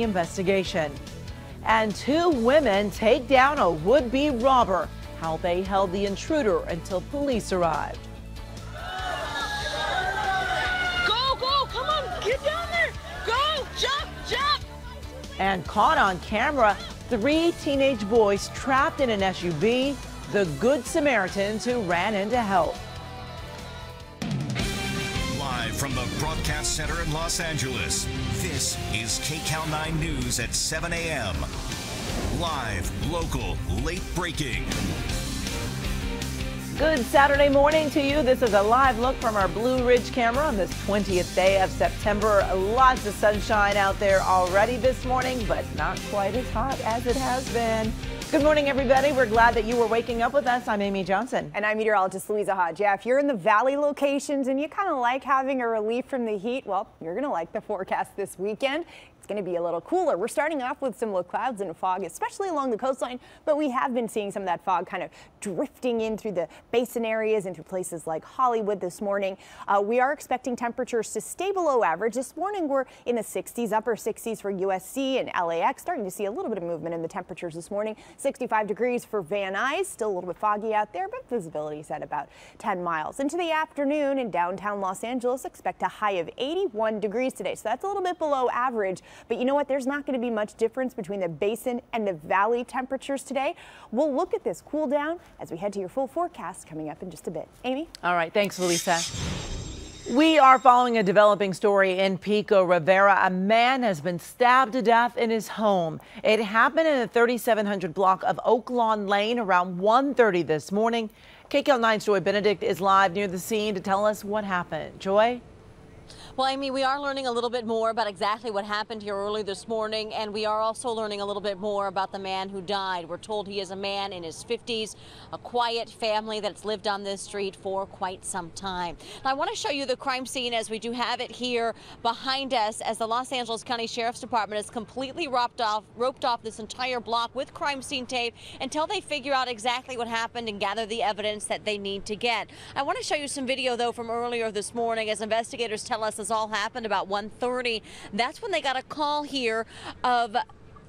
Investigation. And two women take down a would-be robber. How they held the intruder until police arrived. Go, come on, get down there. Go, jump. And caught on camera, three teenage boys trapped in an SUV, the Good Samaritans who ran in to help. Live from the broadcast center in Los Angeles, this is KCAL 9 News at 7 a.m. Live, local, late breaking. Good Saturday morning to you. This is a live look from our Blue Ridge camera on this 20th day of September. Lots of sunshine out there already this morning, but not quite as hot as it has been. Good morning, everybody. We're glad that you were waking up with us. I'm Amy Johnson. And I'm meteorologist Louisa Hodge. Yeah, if you're in the valley locations and you kind of like having a relief from the heat, well, you're going to like the forecast this weekend. It's going to be a little cooler. We're starting off with some low clouds and fog, especially along the coastline, but we have been seeing some of that fog kind of drifting in through the basin areas into places like Hollywood this morning. We are expecting temperatures to stay below average. This morning we're in the 60s, upper 60s for USC and LAX. Starting to see a little bit of movement in the temperatures this morning. 65 degrees for Van Nuys. Still a little bit foggy out there, but visibility is at about 10 miles. Into the afternoon in downtown Los Angeles, expect a high of 81 degrees today. So that's a little bit below average. But you know what? There's not going to be much difference between the basin and the valley temperatures today. We'll look at this cool down as we head to your full forecast coming up in just a bit. Amy? All right. Thanks, Louisa. We are following a developing story in Pico Rivera. A man has been stabbed to death in his home. It happened in the 3700 block of Oak Lawn Lane around 1:30 this morning. KCAL 9's Joy Benedict is live near the scene to tell us what happened. Joy? Well, Amy, we are learning a little bit more about exactly what happened here early this morning, and we are also learning a little bit more about the man who died. We're told he is a man in his 50s, a quiet family that's lived on this street for quite some time. Now, I want to show you the crime scene as we do have it here behind us, as the Los Angeles County Sheriff's Department has completely roped off this entire block with crime scene tape until they figure out exactly what happened and gather the evidence that they need to get. I want to show you some video, though, from earlier this morning as investigators tell us this all happened about 1:30. That's when they got a call here of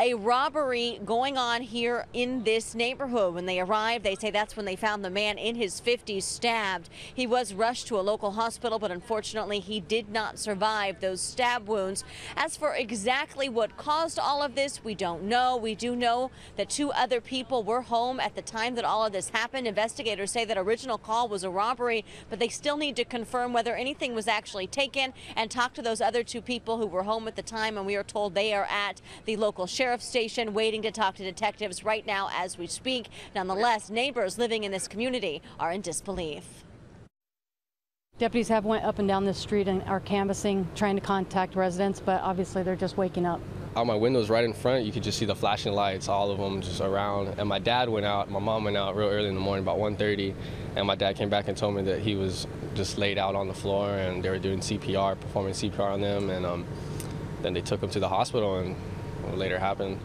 a robbery going on here in this neighborhood. When they arrived, they say that's when they found the man in his 50s stabbed. He was rushed to a local hospital, but unfortunately he did not survive those stab wounds. As for exactly what caused all of this, we don't know. We do know that two other people were home at the time that all of this happened. Investigators say that original call was a robbery, but they still need to confirm whether anything was actually taken and talk to those other two people who were home at the time, and we are told they are at the local sheriff's station waiting to talk to detectives right now as we speak. Nonetheless, neighbors living in this community are in disbelief. Deputies have went up and down this street and are canvassing, trying to contact residents, but obviously they're just waking up. Out my windows right in front, you could just see the flashing lights, all of them just around. And my dad went out, my mom went out real early in the morning, about 1:30, and my dad came back and told me that he was just laid out on the floor and they were doing CPR, performing CPR on them, and then they took him to the hospital, and what later happened.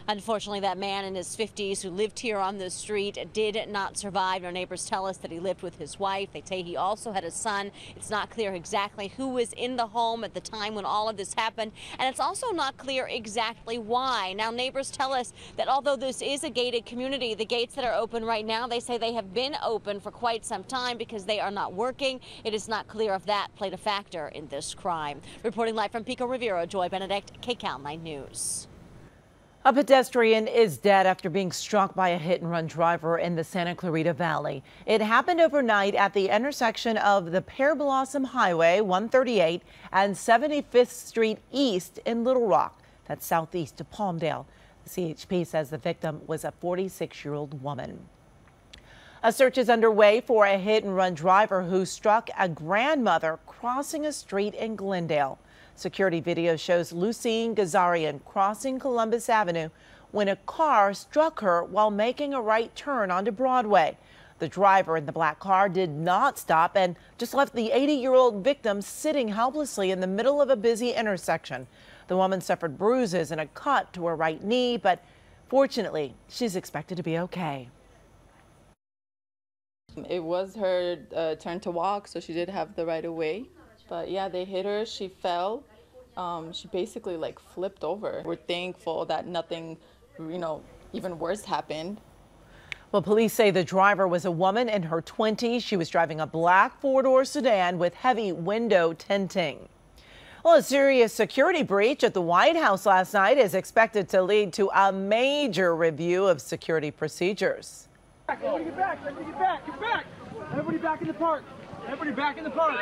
Unfortunately, that man in his 50s who lived here on the street did not survive. Our neighbors tell us that he lived with his wife. They say he also had a son. It's not clear exactly who was in the home at the time when all of this happened, and it's also not clear exactly why. Now, neighbors tell us that although this is a gated community, the gates that are open right now, they say they have been open for quite some time because they are not working. It is not clear if that played a factor in this crime. Reporting live from Pico Rivera, Joy Benedict, KCAL 9 News. A pedestrian is dead after being struck by a hit-and-run driver in the Santa Clarita Valley. It happened overnight at the intersection of the Pear Blossom Highway 138 and 75th Street East in Little Rock. That's southeast of Palmdale. The CHP says the victim was a 46-year-old woman. A search is underway for a hit-and-run driver who struck a grandmother crossing a street in Glendale. Security video shows Lucine Gazarian crossing Columbus Avenue when a car struck her while making a right turn onto Broadway. The driver in the black car did not stop and just left the 80-year-old victim sitting helplessly in the middle of a busy intersection. The woman suffered bruises and a cut to her right knee, but fortunately, she's expected to be okay. It was her turn to walk, so she did have the right of way. But yeah, they hit her, she fell, she basically like flipped over. We're thankful that nothing, even worse happened. Well, police say the driver was a woman in her 20s. She was driving a black four-door sedan with heavy window tinting. Well, a serious security breach at the White House last night is expected to lead to a major review of security procedures. Everybody get back! Everybody get back! Get back! Everybody back in the park! Everybody back in the park!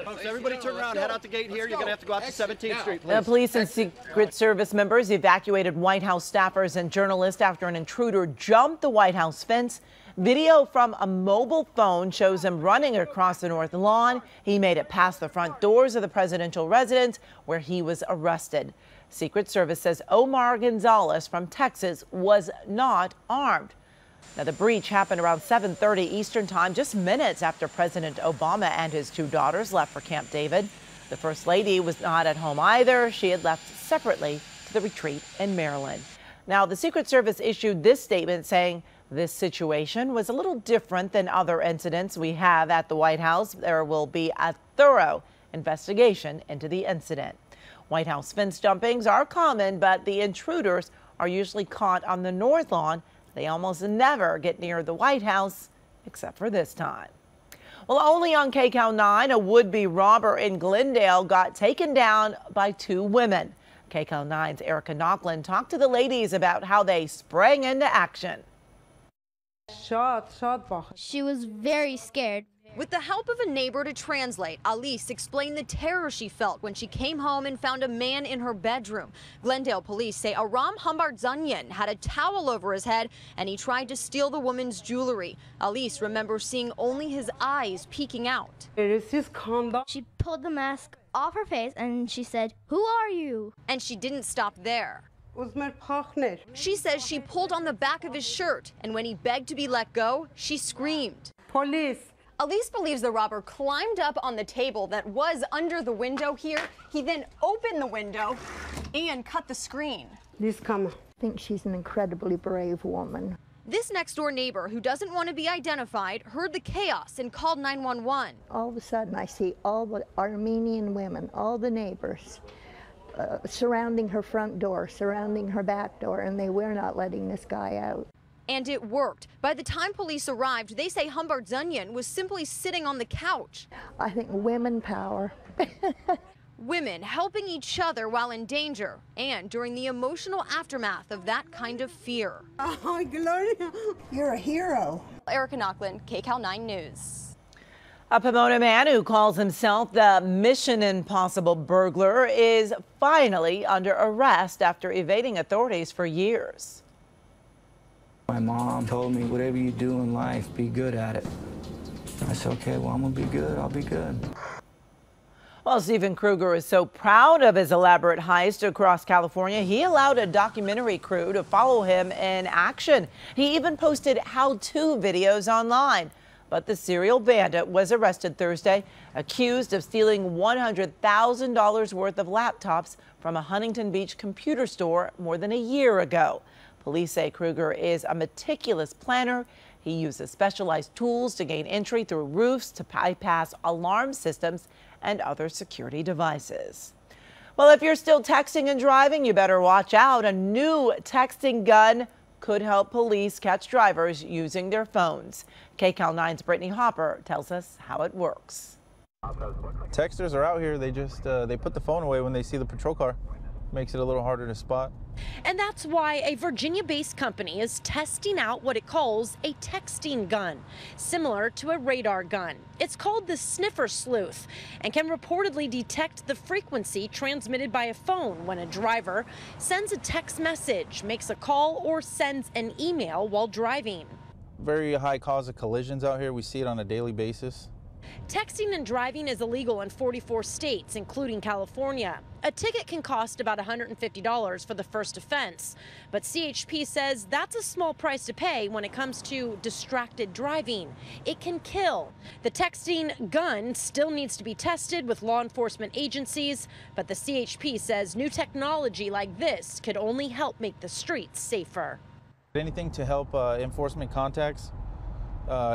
Folks, everybody turn around, head out the gate here. You're going to have to go out to 17th Street, please. The police and Secret Service members evacuated White House staffers and journalists after an intruder jumped the White House fence. Video from a mobile phone shows him running across the north lawn. He made it past the front doors of the presidential residence where he was arrested. Secret Service says Omar Gonzalez from Texas was not armed. Now, the breach happened around 7:30 Eastern time, just minutes after President Obama and his two daughters left for Camp David. The First Lady was not at home either. She had left separately to the retreat in Maryland. Now, the Secret Service issued this statement saying this situation was a little different than other incidents we have at the White House. There will be a thorough investigation into the incident. White House fence jumpings are common, but the intruders are usually caught on the north lawn. They almost never get near the White House, except for this time. Well, only on KCAL 9, a would-be robber in Glendale got taken down by two women. KCAL 9's Erica Knocklin talked to the ladies about how they sprang into action. She was very scared. With the help of a neighbor to translate, Alice explained the terror she felt when she came home and found a man in her bedroom. Glendale police say Aram Humbardzanyan had a towel over his head and he tried to steal the woman's jewelry. Alice remembers seeing only his eyes peeking out. She pulled the mask off her face and she said, "Who are you?" And she didn't stop there. She says she pulled on the back of his shirt, and when he begged to be let go, she screamed. Police! Alice believes the robber climbed up on the table that was under the window here. He then opened the window and cut the screen. Please come. I think she's an incredibly brave woman. This next-door neighbor, who doesn't want to be identified, heard the chaos and called 911. All of a sudden, I see all the Armenian women, all the neighbors, surrounding her front door, surrounding her back door, and they were not letting this guy out. And it worked. By the time police arrived, they say Humbardzanyan was simply sitting on the couch. I think women power. Women helping each other while in danger and during the emotional aftermath of that kind of fear. Oh, Gloria, you're a hero. Erica Knocklin, KCAL 9 News. A Pomona man who calls himself the Mission Impossible burglar is finally under arrest after evading authorities for years. My mom told me, whatever you do in life, be good at it. I said, okay, well, I'm gonna be good, I'll be good. Well, Steven Kruger is so proud of his elaborate heist across California, he allowed a documentary crew to follow him in action. He even posted how-to videos online. But the serial bandit was arrested Thursday, accused of stealing $100,000 worth of laptops from a Huntington Beach computer store more than a year ago. Police say Kruger is a meticulous planner. He uses specialized tools to gain entry through roofs to bypass alarm systems and other security devices. Well, if you're still texting and driving, you better watch out. A new texting gun could help police catch drivers using their phones. KCAL 9's Brittany Hopper tells us how it works. Texters are out here. They just they put the phone away when they see the patrol car. Makes it a little harder to spot. And that's why a Virginia-based company is testing out what it calls a texting gun, similar to a radar gun. It's called the Sniffer Sleuth and can reportedly detect the frequency transmitted by a phone when a driver sends a text message, makes a call, or sends an email while driving. Very high cause of collisions out here. We see it on a daily basis. Texting and driving is illegal in 44 states, including California. A ticket can cost about $150 for the first offense, but CHP says that's a small price to pay when it comes to distracted driving. It can kill. The texting gun still needs to be tested with law enforcement agencies, but the CHP says new technology like this could only help make the streets safer. Anything to help enforcement contacts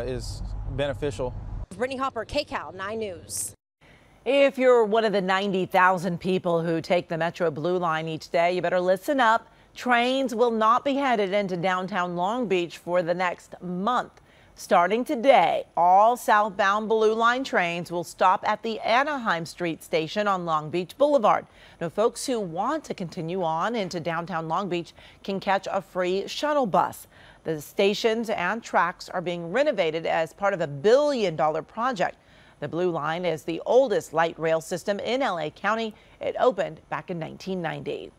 is beneficial. Brittany Hopper, KCAL 9 News. If you're one of the 90,000 people who take the Metro Blue Line each day, you better listen up. Trains will not be headed into downtown Long Beach for the next month. Starting today, all southbound Blue Line trains will stop at the Anaheim Street station on Long Beach Boulevard. Now, folks who want to continue on into downtown Long Beach can catch a free shuttle bus. The stations and tracks are being renovated as part of a $1 billion project. The Blue Line is the oldest light rail system in LA County. It opened back in 1990.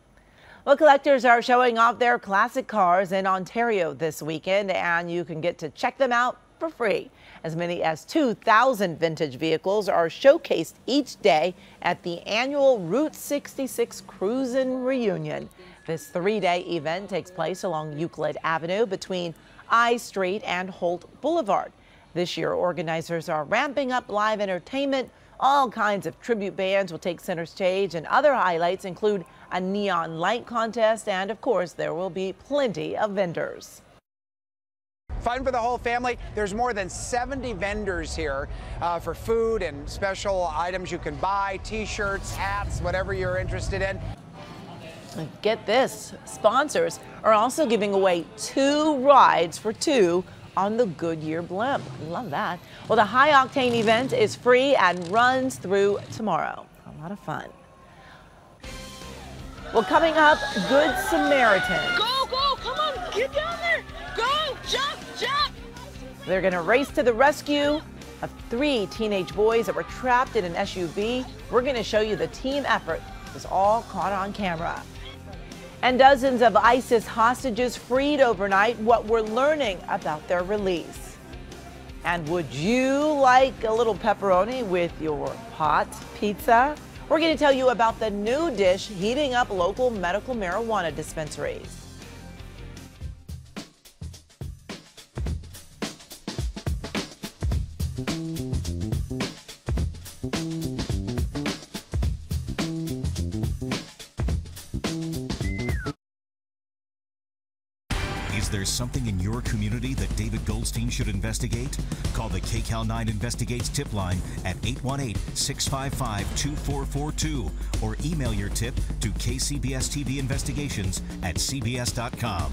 Well, collectors are showing off their classic cars in Ontario this weekend, and you can get to check them out for free. As many as 2,000 vintage vehicles are showcased each day at the annual Route 66 Cruisin' Reunion. This 3-day event takes place along Euclid Avenue between I Street and Holt Boulevard. This year, organizers are ramping up live entertainment. All kinds of tribute bands will take center stage, and other highlights include a neon light contest, and of course, there will be plenty of vendors. Fun for the whole family. There's more than 70 vendors here for food and special items you can buy, t-shirts, hats, whatever you're interested in. Get this, sponsors are also giving away 2 rides for 2 on the Goodyear blimp. Love that. Well, the high octane event is free and runs through tomorrow. A lot of fun. Well, coming up, Good Samaritan. Go, come on, get down there. Go, jump. They're going to race to the rescue of 3 teenage boys that were trapped in an SUV. We're going to show you the team effort. It was all caught on camera. And dozens of ISIS hostages freed overnight, what we're learning about their release. And would you like a little pepperoni with your hot pizza? We're going to tell you about the new dish heating up local medical marijuana dispensaries. Is there something in your community that David Goldstein should investigate? Call the KCAL 9 Investigates tip line at 818-655-2442 or email your tip to kcbsTVinvestigations@cbs.com.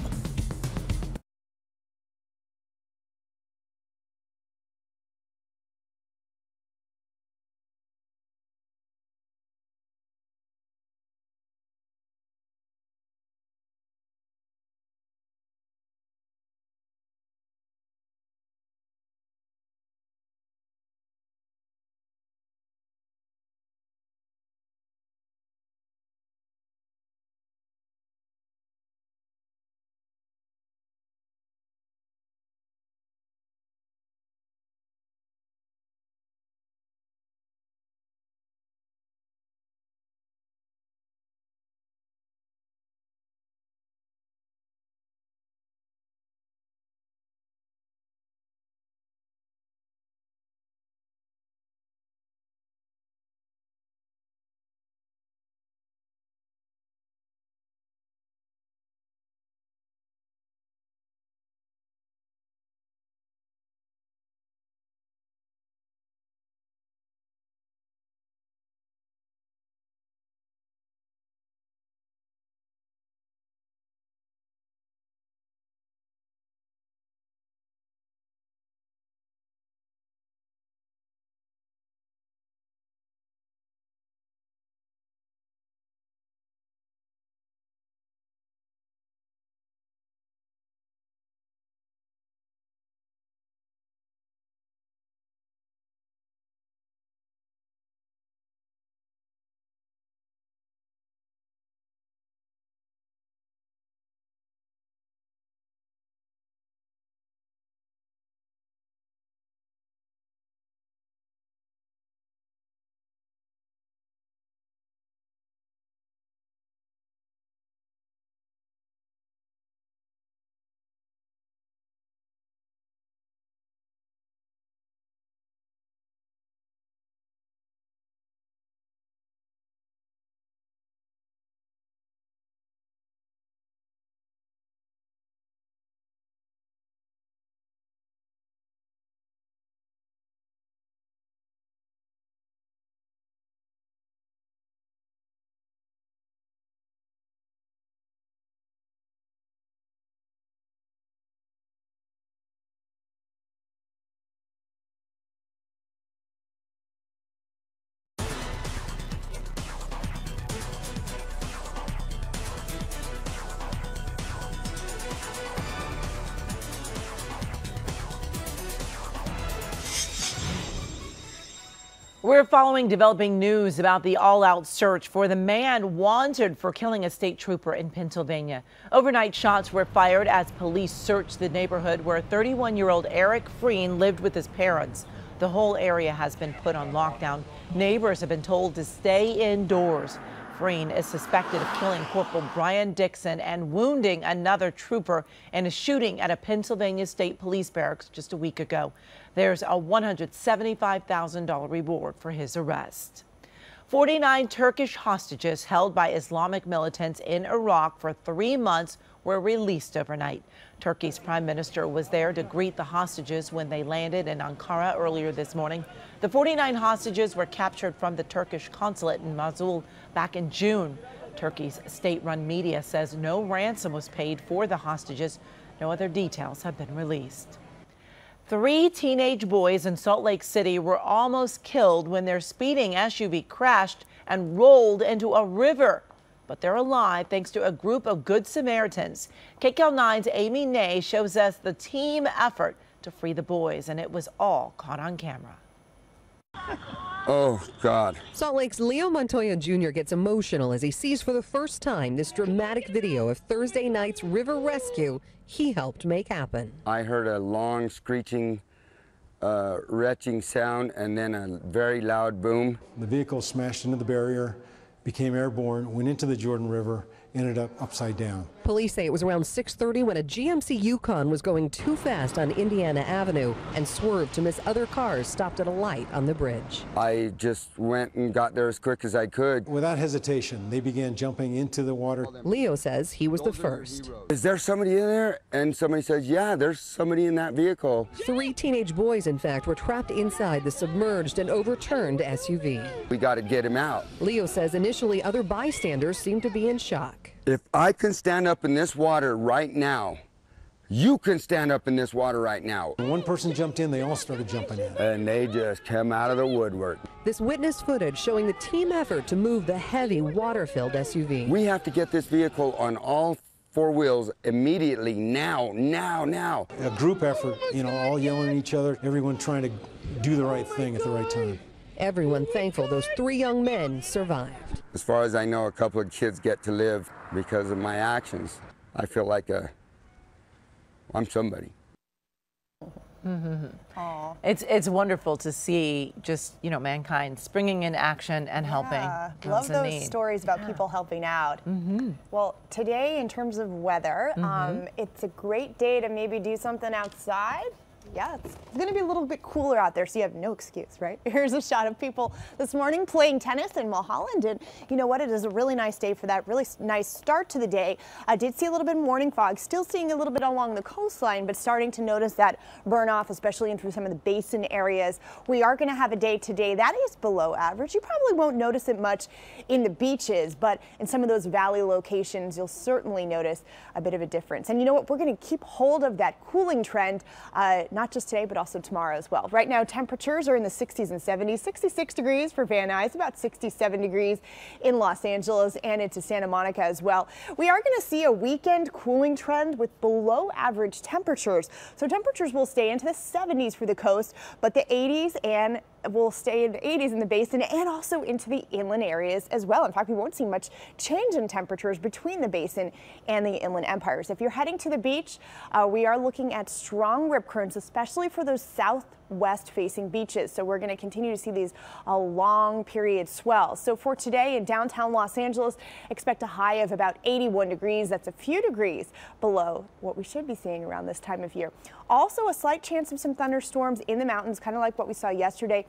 We're following developing news about the all-out search for the man wanted for killing a state trooper in Pennsylvania. Overnight shots were fired as police searched the neighborhood where 31-year-old Eric Freen lived with his parents. The whole area has been put on lockdown. Neighbors have been told to stay indoors. Freen is suspected of killing Corporal Brian Dixon and wounding another trooper in a shooting at a Pennsylvania State Police barracks just a week ago. There's a $175,000 reward for his arrest. 49 Turkish hostages held by Islamic militants in Iraq for 3 months were released overnight. Turkey's prime minister was there to greet the hostages when they landed in Ankara earlier this morning. The 49 hostages were captured from the Turkish consulate in Mosul back in June. Turkey's state-run media says no ransom was paid for the hostages. No other details have been released. 3 teenage boys in Salt Lake City were almost killed when their speeding SUV crashed and rolled into a river. But they're alive thanks to a group of Good Samaritans. KCAL9's Amy Nay shows us the team effort to free the boys, and it was all caught on camera. Oh, God. Salt Lake's Leo Montoya Jr. gets emotional as he sees for the first time this dramatic video of Thursday night's river rescue he helped make happen. I heard a long screeching, retching sound and then a very loud boom. The vehicle smashed into the barrier, became airborne, went into the Jordan River, ended up upside down. Police say it was around 6:30 when a GMC Yukon was going too fast on Indiana Avenue and swerved to miss other cars stopped at a light on the bridge. I just went and got there as quick as I could. Without hesitation, they began jumping into the water. Leo says he was the first. Is there somebody in there? And somebody says, yeah, there's somebody in that vehicle. 3 teenage boys, in fact, were trapped inside the submerged and overturned SUV. We got to get him out. Leo says initially other bystanders seemed to be in shock. If I can stand up in this water right now, you can stand up in this water right now. When one person jumped in, they all started jumping in. And they just came out of the woodwork. This witness footage showing the team effort to move the heavy water-filled SUV. We have to get this vehicle on all 4 wheels immediately, now. A group effort, all yelling at each other, everyone trying to do the right thing at the right time. Everyone thankful those 3 young men survived. As far as I know, a couple of kids get to live because of my actions. I feel like I'm somebody. It's wonderful to see just, mankind springing in action and helping. Love those stories about people helping out. Well, today in terms of weather, it's a great day to maybe do something outside. Yeah, it's going to be a little bit cooler out there, so you have no excuse, right? Here's a shot of people this morning playing tennis in Mulholland, and you know what? It is a really nice day for that. Really nice start to the day. I did see a little bit of morning fog, still seeing a little bit along the coastline, but starting to notice that burn off, especially in through some of the basin areas. We are going to have a day today that is below average. You probably won't notice it much in the beaches, but in some of those valley locations, you'll certainly notice a bit of a difference. And you know what? We're going to keep hold of that cooling trend, not just today, but also tomorrow as well. Right now, temperatures are in the 60s and 70s, 66 degrees for Van Nuys, about 67 degrees in Los Angeles and into Santa Monica as well. We are going to see a weekend cooling trend with below average temperatures. So temperatures will stay into the 70s for the coast, but the 80s and will stay in the 80s in the basin and also into the inland areas as well. In fact, we won't see much change in temperatures between the basin and the inland empires. If you're heading to the beach, we are looking at strong rip currents, especially for those southwest facing beaches. So we're going to continue to see these long period swells. So for today in downtown Los Angeles, expect a high of about 81 degrees. That's a few degrees below what we should be seeing around this time of year. Also a slight chance of some thunderstorms in the mountains, kind of like what we saw yesterday.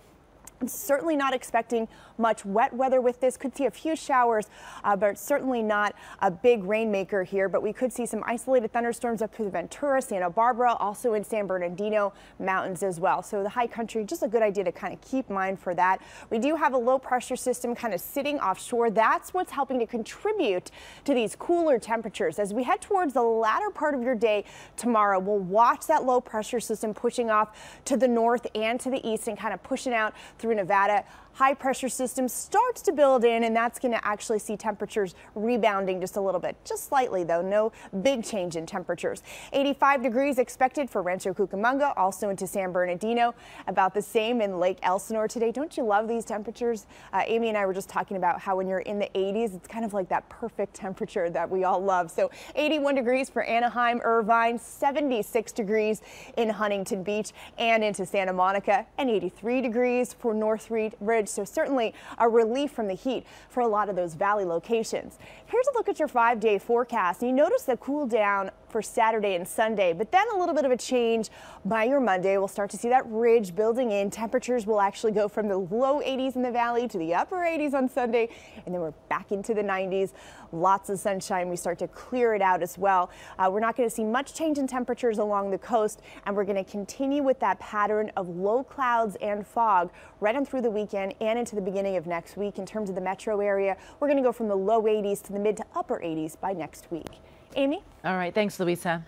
I'm certainly not expecting much wet weather with this. Could see a few showers, but certainly not a big rainmaker here. But we could see some isolated thunderstorms up through the Ventura, Santa Barbara, also in San Bernardino mountains as well. So the high country, just a good idea to kind of keep in mind for that. We do have a low pressure system kind of sitting offshore. That's what's helping to contribute to these cooler temperatures. As we head towards the latter part of your day tomorrow, we'll watch that low pressure system pushing off to the north and to the east and kind of pushing out through Nevada. high pressure system starts to build in, and that's going to actually see temperatures rebounding just a little bit, just slightly though, no big change in temperatures. 85 degrees expected for Rancho Cucamonga, also into San Bernardino, about the same in Lake Elsinore today. Don't you love these temperatures? Amy and I were just talking about how when you're in the 80s, it's kind of like that perfect temperature that we all love. So 81 degrees for Anaheim, Irvine, 76 degrees in Huntington Beach and into Santa Monica, and 83 degrees for Northridge. So certainly a relief from the heat for a lot of those valley locations. Here's a look at your 5-day forecast. You notice the cool down for Saturday and Sunday, but then a little bit of a change by your Monday. We'll start to see that ridge building in. Temperatures will actually go from the low 80s in the valley to the upper 80s on Sunday, and then we're back into the 90s. Lots of sunshine. We start to clear it out as well. We're not going to see much change in temperatures along the coast, and we're going to continue with that pattern of low clouds and fog right on through the weekend and into the beginning of next week. In terms of the metro area, we're going to go from the low 80s to the mid to upper 80s by next week. Amy? All right. Thanks, Louisa.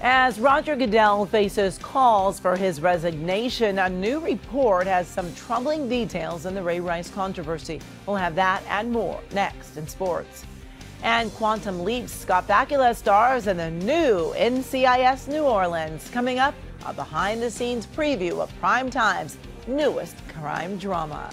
As Roger Goodell faces calls for his resignation, a new report has some troubling details in the Ray Rice controversy. We'll have that and more next in sports. And Quantum Leap's Scott Bakula stars in the new NCIS New Orleans. Coming up, a behind-the-scenes preview of Prime Time's newest crime drama.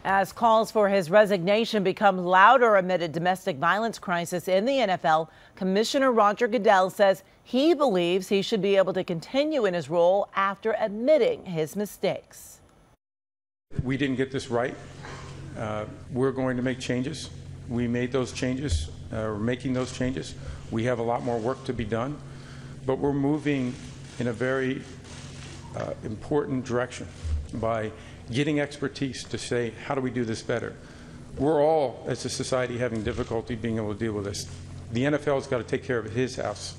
As calls for his resignation become louder amid a domestic violence crisis in the NFL, Commissioner Roger Goodell says he believes he should be able to continue in his role after admitting his mistakes. We didn't get this right. We're going to make changes. We made those changes. We're making those changes. We have a lot more work to be done, but we're moving in a very important direction by getting expertise to say, how do we do this better? We're all, as a society, having difficulty being able to deal with this. The NFL's got to take care of his house.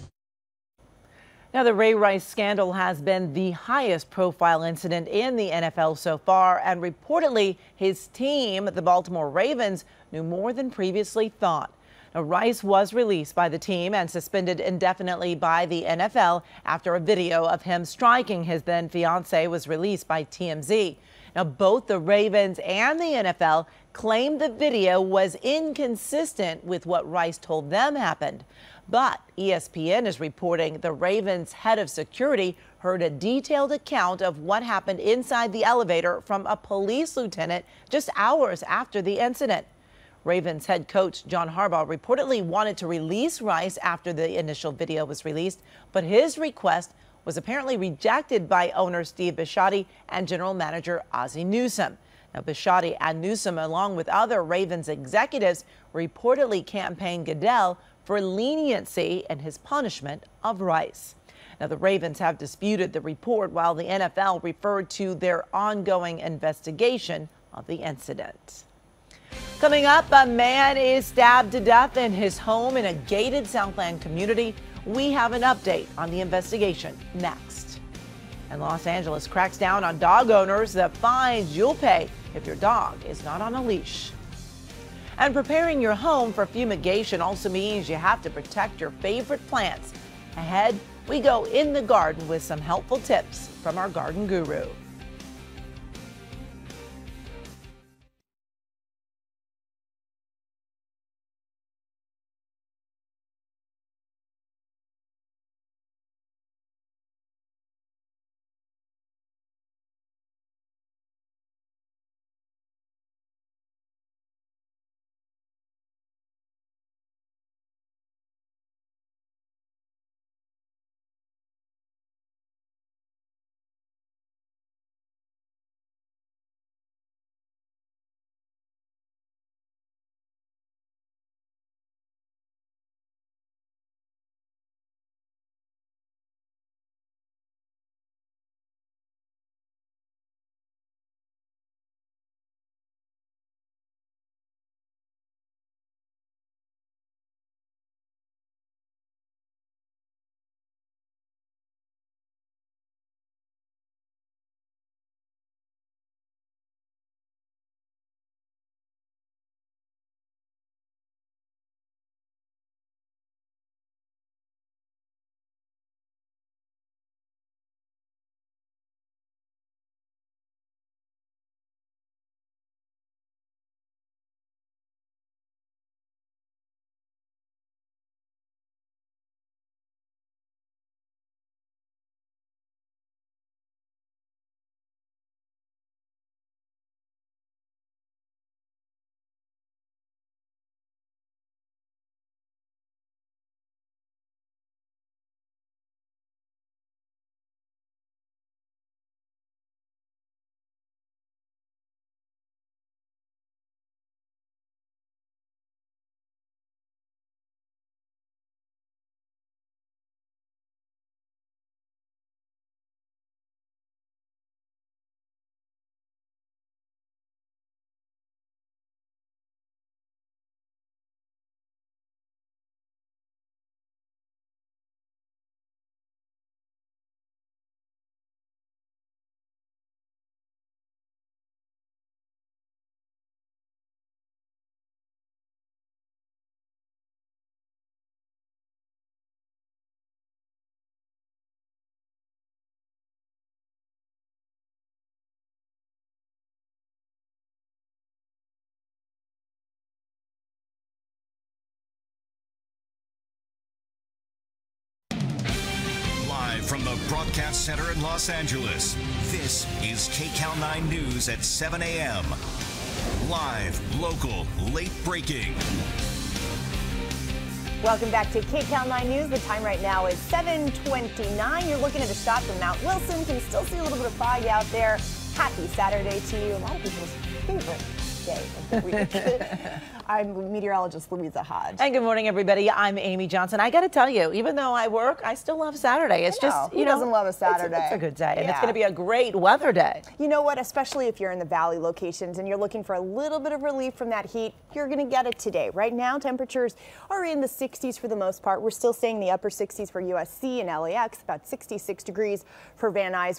Now, the Ray Rice scandal has been the highest profile incident in the NFL so far, and reportedly his team, the Baltimore Ravens, knew more than previously thought. Now, Rice was released by the team and suspended indefinitely by the NFL after a video of him striking his then fiancee was released by TMZ. Now, both the Ravens and the NFL claimed the video was inconsistent with what Rice told them happened. But ESPN is reporting the Ravens head of security heard a detailed account of what happened inside the elevator from a police lieutenant just hours after the incident. Ravens head coach John Harbaugh reportedly wanted to release Rice after the initial video was released, but his request was apparently rejected by owner Steve Bisciotti and general manager Ozzie Newsome. Now, Bisciotti and Newsome, along with other Ravens executives, reportedly campaigned Goodell for leniency in his punishment of Rice. Now, the Ravens have disputed the report while the NFL referred to their ongoing investigation of the incident. Coming up, a man is stabbed to death in his home in a gated Southland community. We have an update on the investigation next. And Los Angeles cracks down on dog owners. The fines you'll pay if your dog is not on a leash. And preparing your home for fumigation also means you have to protect your favorite plants. Ahead, we go in the garden with some helpful tips from our garden guru. From the Broadcast Center in Los Angeles, this is KCAL 9 News at 7 a.m. Live, local, late breaking. Welcome back to KCAL 9 News. The time right now is 7:29. You're looking at a shot from Mount Wilson. Can still see a little bit of fog out there. Happy Saturday to you. A lot of people's favorite day of the week. I'm meteorologist Louisa Hodge. And good morning, everybody. I'm Amy Johnson. I got to tell you, even though I work, I still love Saturday. It's just, who doesn't love a Saturday? It's a good day, and it's going to be a great weather day. You know what? Especially if you're in the valley locations and you're looking for a little bit of relief from that heat, you're going to get it today. Right now, temperatures are in the 60s for the most part. We're still staying in the upper 60s for USC and LAX, about 66 degrees for Van Nuys.